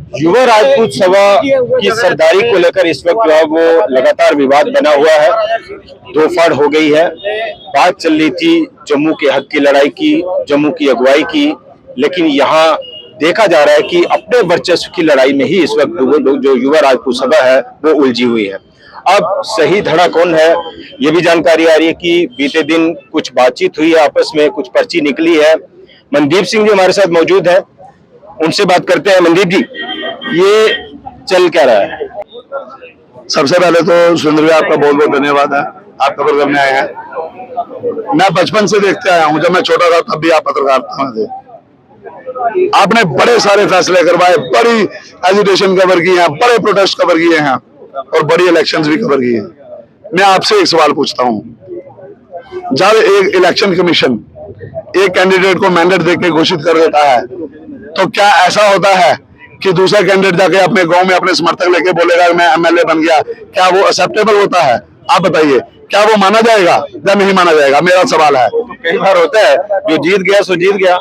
युवा राजपूत सभा की सरदारी को लेकर इस वक्त जो है वो लगातार विवाद बना हुआ है। दो फाड़ हो गई है। बात चल रही थी जम्मू के हक की लड़ाई की, जम्मू की अगुवाई की, लेकिन यहाँ देखा जा रहा है कि अपने वर्चस्व की लड़ाई में ही इस वक्त जो युवा राजपूत सभा है वो उलझी हुई है। अब सही धड़ा कौन है, ये भी जानकारी आ रही है कि बीते दिन कुछ बातचीत हुई है आपस में, कुछ पर्ची निकली है। मनदीप सिंह जी हमारे साथ मौजूद है, उनसे बात करते हैं। मनदीप जी, ये चल क्या रहा है? सबसे पहले तो सुरेंद्र भाई आपका बहुत बहुत धन्यवाद है, आप खबर करने आए हैं। मैं बचपन से देखते आया हूँ, जब मैं छोटा था तब भी आप पत्रकारिता में थे। आपने बड़े सारे फैसले करवाए, बड़ी एजुटेशन कवर की है, बड़े प्रोटेस्ट कवर किए हैं और बड़ी इलेक्शंस भी कवर किए हैं। मैं आपसे एक सवाल पूछता हूँ, जब एक इलेक्शन कमीशन एक कैंडिडेट को मैंडेट देके घोषित कर देता है, तो क्या ऐसा होता है कि दूसरा कैंडिडेट जाके अपने गांव में अपने समर्थक लेके बोलेगा मैं एमएलए बन गया? क्या वो एक्सेप्टेबल होता है? आप बताइए, क्या वो माना जाएगा या नहीं माना जाएगा? मेरा सवाल है। तो कई बार होता है जो जीत गया सो जीत गया।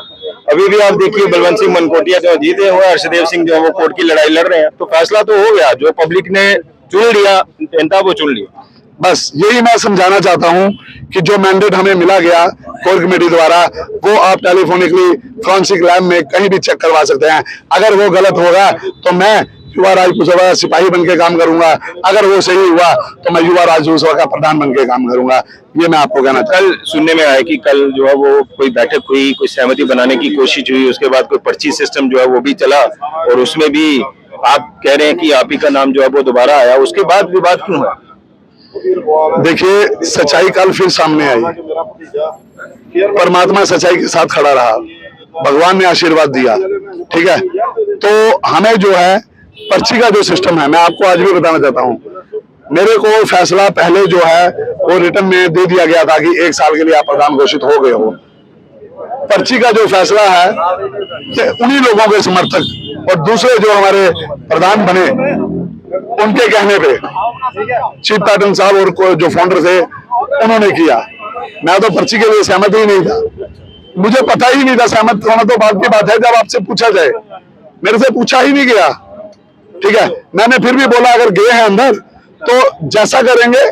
अभी भी आप देखिए बलवंत सिंह मनकोटिया जो जीते हुए, हर्षदेव सिंह जो वो कोर्ट की लड़ाई लड़ रहे हैं, तो फैसला तो हो गया, जो पब्लिक ने चुन लिया, जनता वो चुन लिया। बस यही मैं समझाना चाहता हूं कि जो मैंडेट हमें मिला गया कोर कमेटी द्वारा, वो आप टेलीफोनिकली फॉरेंसिक लैब में कहीं भी चेक करवा सकते हैं। अगर वो गलत होगा तो मैं युवा राजपूत सभा सिपाही बन के काम करूंगा, अगर वो सही हुआ तो मैं युवा राजपूत सभा का प्रधान बन के काम करूंगा। ये मैं आपको कहना चाहता हूं। कल सुनने में आया कि कल जो है वो कोई बैठक हुई, कोई सहमति बनाने की कोशिश हुई, उसके बाद कोई पर्ची सिस्टम जो है वो भी चला और उसमें भी आप कह रहे हैं कि आप ही का नाम जो है वो दोबारा आया, उसके बाद विवाद क्यों हुआ? देखिए, सच्चाई कल फिर सामने आई। परमात्मा सच्चाई के साथ खड़ा रहा, भगवान ने आशीर्वाद दिया, ठीक है। तो हमें जो है पर्ची का जो सिस्टम है, मैं आपको आज भी बताना चाहता हूँ, मेरे को फैसला पहले जो है वो रिटर्न में दे दिया गया था कि 1 साल के लिए आप प्रधान घोषित हो गए हो। पर्ची का जो फैसला है कि उन्हीं लोगों के समर्थक और दूसरे जो हमारे प्रधान बने उनके कहने पे चीफ पैटर्न साहब और जो फाउंडर थे उन्होंने किया। मैं तो पर्ची के लिए सहमत ही नहीं था, मुझे पता ही नहीं था। सहमत होना तो बात की बात है जब आपसे पूछा जाए, मेरे से पूछा ही नहीं गया, ठीक है। मैंने फिर भी बोला अगर गए हैं अंदर तो जैसा करेंगे,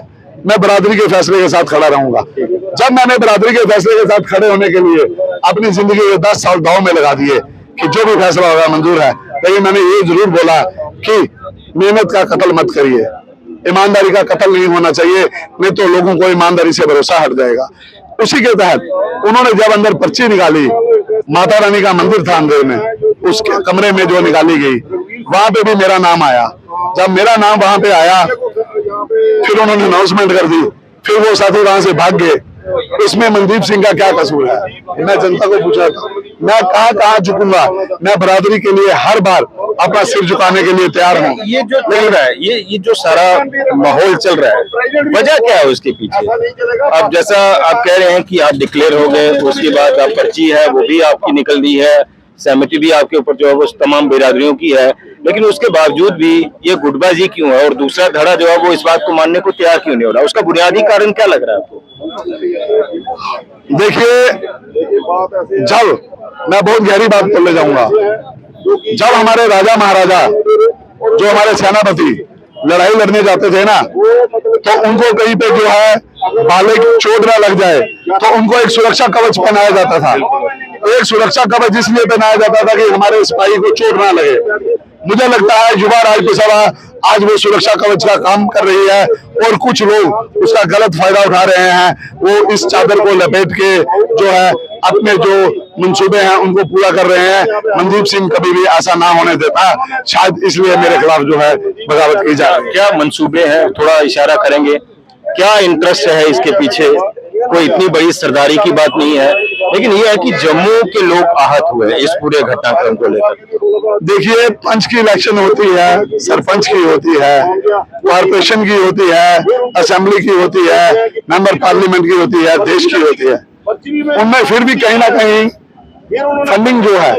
मैं बरादरी के फैसले के साथ खड़ा रहूंगा। जब मैंने बरादरी के फैसले के साथ खड़े होने के लिए अपनी जिंदगी के 10 साल दांव में लगा दिए कि जो भी फैसला होगा मंजूर है, लेकिन मैंने ये जरूर बोला कि मेहनत का कत्ल मत करिए, ईमानदारी का कत्ल नहीं होना चाहिए, नहीं तो लोगों को ईमानदारी से भरोसा हट जाएगा। उसी के तहत उन्होंने जब अंदर पर्ची निकाली, माता रानी का मंदिर था अंदर में, उसके कमरे में जो निकाली गई, वहां पे भी मेरा नाम आया। जब मेरा नाम वहां पे आया, फिर उन्होंने अनाउंसमेंट कर दी, फिर वो साथी वहां से भाग गए। इसमें मनदीप सिंह का क्या कसूर है? मैं जनता को पूछा था, मैं कहाँ झुकूंगा? मैं बरादरी के लिए हर बार अपना सिर झुकाने के लिए तैयार हूँ। ये जो चल रहा है, ये जो सारा माहौल चल रहा है, वजह क्या है उसके पीछे? अब जैसा आप कह रहे हैं कि आप डिक्लेयर हो गए, उसके बाद आप पर्ची है वो भी आपकी निकल दी है, सहमति भी आपके ऊपर जो है वो तमाम बिरादरियों की है, लेकिन उसके बावजूद भी ये गुटबाजी क्यों है? और दूसरा धड़ा जो है वो इस बात को मानने को तैयार क्यों नहीं हो रहा? उसका बुनियादी कारण क्या लग रहा है आपको? देखिए, जब मैं बहुत गहरी बात बोलने जाऊंगा, जब हमारे राजा महाराजा जो हमारे सेनापति लड़ाई लड़ने जाते थे ना, तो उनको कहीं पे जो है भाले की चोट ना लग जाए तो उनको एक सुरक्षा कवच पहनाया जाता था। एक सुरक्षा कवच इसलिए पहनाया जाता था कि हमारे सिपाही को चोट ना लगे। मुझे लगता है युवा राजपूत सभा आज वो सुरक्षा कवच का काम कर रही है और कुछ लोग उसका गलत फायदा उठा रहे हैं। वो इस चादर को लपेट के जो है अपने जो मंसूबे हैं उनको पूरा कर रहे हैं। मनदीप सिंह कभी भी ऐसा ना होने देता, शायद इसलिए मेरे खिलाफ जो है बगावत की जा रही है। क्या मंसूबे हैं, थोड़ा इशारा करेंगे? क्या इंटरेस्ट है इसके पीछे? कोई इतनी बड़ी सरदारी की बात नहीं है, लेकिन यह है कि जम्मू के लोग आहत हुए इस पूरे घटनाक्रम को लेकर। देखिए, पंच की इलेक्शन होती है, सरपंच की होती है, कॉर्पोरेशन की होती है, असेंबली की होती है, मेंबर पार्लियामेंट की होती है, देश की होती है। उनमें फिर भी कहीं ना कहीं फंडिंग जो है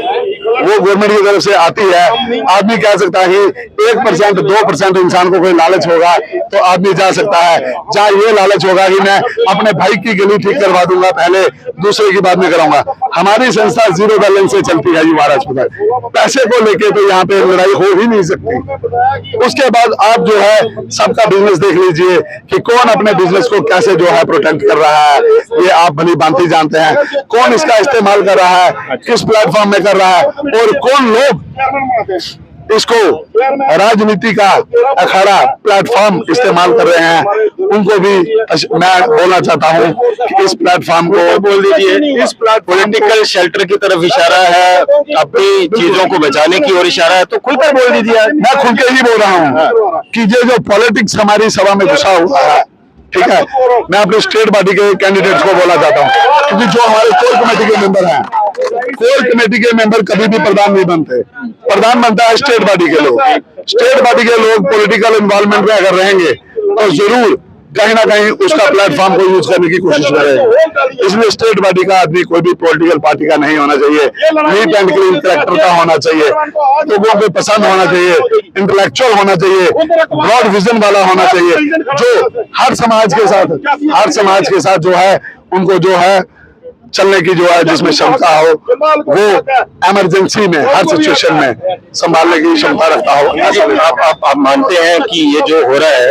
वो गवर्नमेंट की तरफ से आती है। आदमी कह सकता है 1% 2% इंसान को कोई लालच होगा तो आदमी जा सकता है। जहाँ ये लालच होगा कि मैं अपने भाई की गली ठीक करवा दूंगा पहले, दूसरे की बाद में कराऊंगा। हमारी संस्था जीरो बैलेंस से चलती है युवा राजपुत। पैसे को लेके तो यहाँ पे लड़ाई हो ही नहीं सकती। उसके बाद आप जो है सबका बिजनेस देख लीजिए कि कौन अपने बिजनेस को कैसे जो है प्रोटेक्ट कर रहा है, ये आप भली भांति जानते हैं। कौन इसका इस्तेमाल कर रहा है, किस प्लेटफॉर्म में कर रहा है, और कौन लोग इसको राजनीति का अखाड़ा प्लेटफॉर्म इस्तेमाल कर रहे हैं, उनको भी मैं बोलना चाहता हूं कि इस प्लेटफॉर्म को बोल दीजिए। इस पॉलिटिकल शेल्टर की तरफ इशारा है, अपनी चीजों को बचाने की ओर इशारा है, तो खुलकर बोल दीजिए। मैं खुल के ही बोल रहा हूं कि ये जो पॉलिटिक्स हमारी सभा में घुसा हुआ है, ठीक है, मैं अपने स्टेट पार्टी के कैंडिडेट्स को बोलना चाहता हूं, क्योंकि जो हमारे कोर कमेटी के मेंबर हैं, कोर कमेटी के मेंबर कभी भी प्रधान नहीं बनते। प्रधान बनता है स्टेट पार्टी के लोग। स्टेट पार्टी के लोग पॉलिटिकल इन्वॉल्वमेंट में अगर रहेंगे तो जरूर कहीं ना कहीं उसका प्लेटफॉर्म को यूज करने की कोशिश करेंगे। इसलिए स्टेट पार्टी का आदमी कोई भी पॉलिटिकल पार्टी का नहीं होना चाहिए, नीट एंड क्लीन कैरेक्टर का होना चाहिए, लोगों को पसंद होना चाहिए, इंटेलेक्चुअल होना चाहिए, ब्रॉड विजन वाला होना चाहिए, जो हर समाज के साथ जो है उनको जो है चलने की जो है जिसमें क्षमता हो, वो इमरजेंसी में हर सिचुएशन में संभालने की क्षमता रखता हो। आप मानते हैं कि ये जो हो रहा है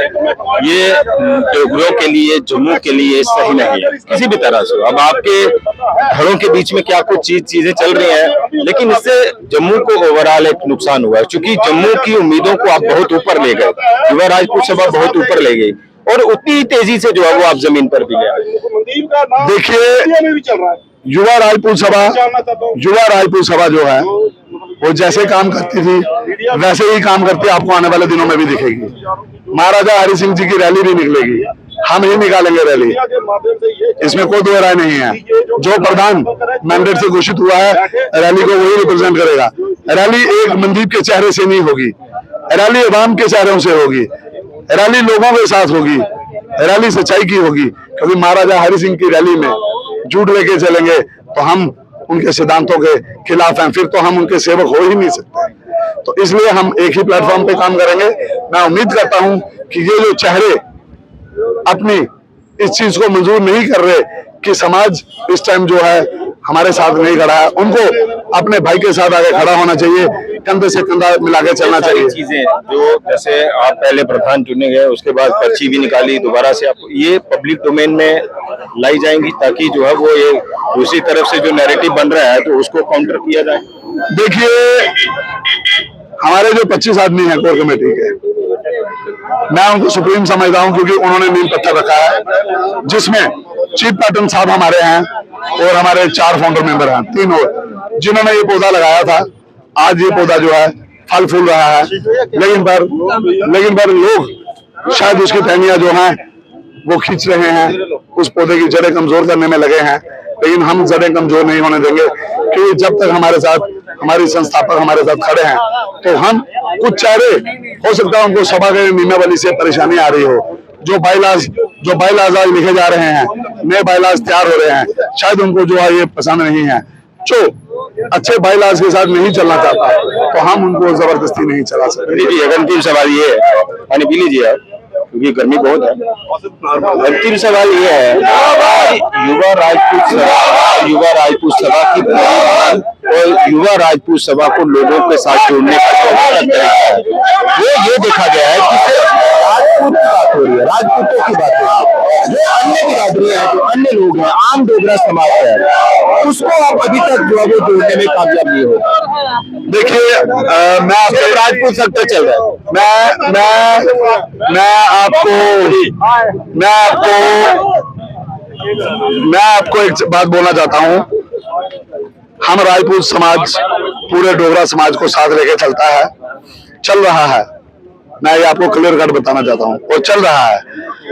ये डोगरों के लिए, जम्मू के लिए सही नहीं है किसी भी तरह से? अब आपके घरों के बीच में क्या कुछ चीजें चल रही हैं, लेकिन इससे जम्मू को ओवरऑल एक नुकसान हुआ है, क्योंकि जम्मू की उम्मीदों को आप बहुत ऊपर ले गए, युवा राजपूत सभा बहुत ऊपर ले गई, और उतनी तेजी से जो है वो आप जमीन पर भी ले आए। देखिए, युवा राजपूत सभा जो है वो जैसे काम करती थी वैसे ही काम करती है, आपको आने वाले दिनों में भी दिखेगी। महाराजा हरि सिंह जी की रैली भी निकलेगी, हम ही निकालेंगे रैली, इसमें कोई दो राय नहीं है। जो प्रधान मैंडेट से घोषित हुआ है, रैली को वही रिप्रेजेंट करेगा। रैली एक मनदीप के चेहरे से नहीं होगी, रैली अवाम के चेहरों से होगी, रैली लोगों के साथ होगी, रैली सच्चाई की होगी। क्योंकि महाराजा हरि सिंह की रैली में झूठ लेके चलेंगे तो हम उनके सिद्धांतों के खिलाफ हैं, फिर तो हम उनके सेवक हो ही नहीं सकते। तो इसलिए हम एक ही प्लेटफॉर्म पे काम करेंगे। मैं उम्मीद करता हूं कि ये जो चेहरे अपनी इस चीज को मंजूर नहीं कर रहे कि समाज इस टाइम जो है हमारे साथ नहीं खड़ा है, उनको अपने भाई के साथ आगे खड़ा होना चाहिए, कंधे से कंधा मिला के चलना चाहिए। चीजें जो जैसे आप पहले प्रधान चुने गए, उसके बाद पर्ची भी निकाली, दोबारा से आप ये पब्लिक डोमेन में लाई जाएंगी ताकि जो है वो ये दूसरी तरफ से जो नैरेटिव बन रहा है तो उसको काउंटर किया जाए। देखिए, हमारे जो 25 आदमी हैं कोर कमेटी के, मैं उनको सुप्रीम समझता हूं, क्योंकि उन्होंने नींव पत्थर रखा है, जिसमें चीफ पैटर्न साहब हमारे हैं और हमारे 4 फाउंडर मेंबर हैं, 3 और, जिन्होंने ये पौधा लगाया था। आज ये पौधा जो है फल फूल रहा है, लेकिन पर लोग शायद उसकी टहनियां जो हैं वो खींच रहे हैं, उस पौधे की जड़ें कमजोर करने में लगे हैं। लेकिन हम जड़ें कमजोर नहीं होने देंगे, क्योंकि जब तक हमारे साथ हमारी संस्थापक हमारे साथ खड़े हैं तो हम कुछ चेहरे हो सकता है उनको सभा के नियमावली से परेशानी आ रही हो, जो बाइलाज आज लिखे जा रहे हैं, नए बाइलाज तैयार हो रहे हैं, शायद उनको जो है ये पसंद नहीं है। जो अच्छे बाइलाज के साथ नहीं चलना चाहता तो हम उनको जबरदस्ती नहीं चला सकते। अंतिम सवाल ये है, पानी पी लीजिए आप, क्योंकि गर्मी बहुत है। अंतिम सवाल ये है, युवा राजपूत सभा की और युवा राजपूत सभा को लोगों के साथ जोड़ने का तरीका है, वो ये देखा गया है कि राजपूत की बात हो रही है, राजपूतों की बात हो रही है, जो अन्य बिरादरी है, जो अन्य लोग हैं, आम डोगरा समाज है, उसको आप अभी तक जो है वो जोड़ने में कामयाब नहीं हो। देखिए, मैं आपको राजपूत सेक्टर चल रहा है, मैं आपको एक बात बोलना चाहता हूं। हम राजपूत समाज पूरे डोगरा समाज को साथ लेके चलता है, चल रहा है। मैं ये आपको क्लियर कट बताना चाहता हूं, और चल रहा है।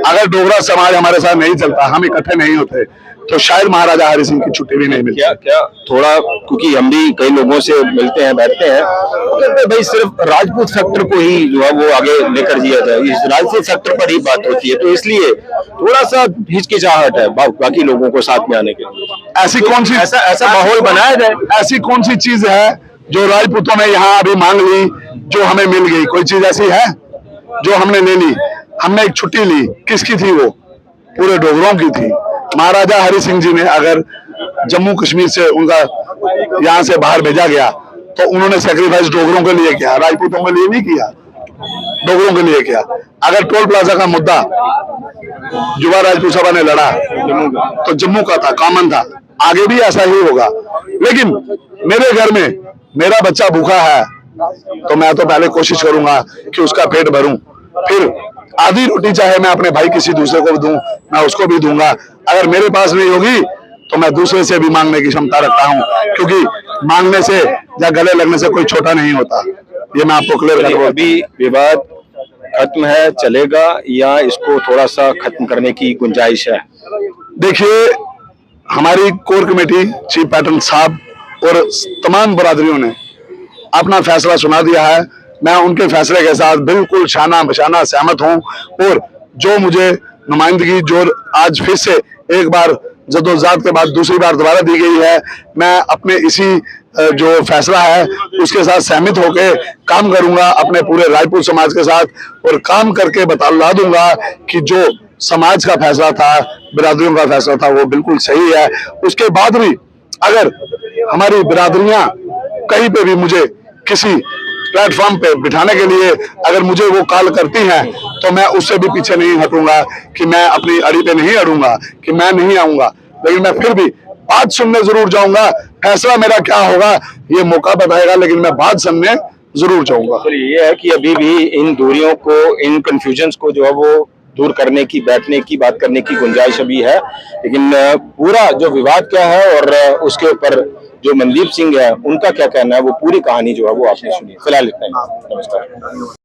अगर डोगरा समाज हमारे साथ नहीं चलता, हम इकट्ठे नहीं होते, तो शायद महाराजा हरि सिंह की छुट्टी भी नहीं मिलती। क्या क्या थोड़ा, क्योंकि हम भी कई लोगों से मिलते हैं, बैठते हैं, तो कहते हैं भाई सिर्फ राजपूत फैक्टर को ही जो है वो आगे लेकर दिया जाए, इस राजपूत फैक्टर पर ही बात होती है, तो इसलिए थोड़ा सा हिचकिचाहट है बाकी लोगों को साथ में आने के लिए। ऐसी कौन सी ऐसा माहौल बनाया जाए, ऐसी कौन सी चीज है जो राजपूतों ने यहाँ अभी मांग ली जो हमें मिल गई? कोई चीज ऐसी है जो हमने ले ली? हमने एक छुट्टी ली, किसकी थी वो? पूरे डोगरों की थी। महाराजा हरि सिंह जी ने अगर जम्मू कश्मीर से उनका यहाँ से बाहर भेजा गया तो उन्होंने सेक्रीफाइस डोगरों के लिए किया, राजपूतों के लिए नहीं किया, डोगरों के लिए किया। अगर टोल प्लाजा का मुद्दा युवा राजपूत सभा ने लड़ा तो जम्मू का था, कॉमन था, आगे भी ऐसा ही होगा। लेकिन मेरे घर में मेरा बच्चा भूखा है तो मैं तो पहले कोशिश करूंगा कि उसका पेट भरूं, फिर आधी रोटी चाहे मैं अपने भाई किसी दूसरे को दूं, मैं उसको भी दूंगा। अगर मेरे पास नहीं होगी तो मैं दूसरे से भी मांगने की क्षमता रखता हूं, क्योंकि मांगने से या गले लगने से कोई छोटा नहीं होता। ये मैं आपको क्लियर कर दूं। अभी विवाद खत्म है, चलेगा या इसको थोड़ा सा खत्म करने की गुंजाइश है? देखिए, हमारी कोर कमेटी, चीफ पैटर्न साहब और तमाम बरादरियों ने अपना फैसला सुना दिया है। मैं उनके फैसले के साथ बिल्कुल शाना बशाना सहमत हूं और जो मुझे नुमाइंदगी जो आज फिर से एक बार जद्दोजहद के बाद दूसरी बार दोबारा दी गई है, मैं अपने इसी जो फैसला है उसके साथ सहमत होकर काम करूंगा अपने पूरे राजपूत समाज के साथ, और काम करके बता दूंगा कि जो समाज का फैसला था, बिरादरियों का फैसला था, वो बिल्कुल सही है। उसके बाद भी अगर हमारी बिरादरियां कहीं पे भी मुझे किसी प्लेटफॉर्म पे बिठाने के लिए अगर मुझे वो कॉल करती हैं तो मैं उससे भी पीछे नहीं हटूंगा कि मैं अपनी अड़ी पे नहीं अड़ूंगा कि मैं नहीं आऊंगा, लेकिन मैं फिर भी बात सुनने जरूर जाऊंगा। फैसला मेरा क्या होगा ये मौका बताएगा, लेकिन मैं बात सुनने जरूर जाऊंगा। तो ये है कि अभी भी इन दूरियों को, इन कंफ्यूजन्स को जो है वो दूर करने की, बैठने की, बात करने की गुंजाइश अभी है, लेकिन पूरा जो विवाद क्या है और उसके ऊपर जो मनदीप सिंह है उनका क्या कहना है, वो पूरी कहानी जो है वो आपने सुनी। फिलहाल इतना ही, नमस्कार।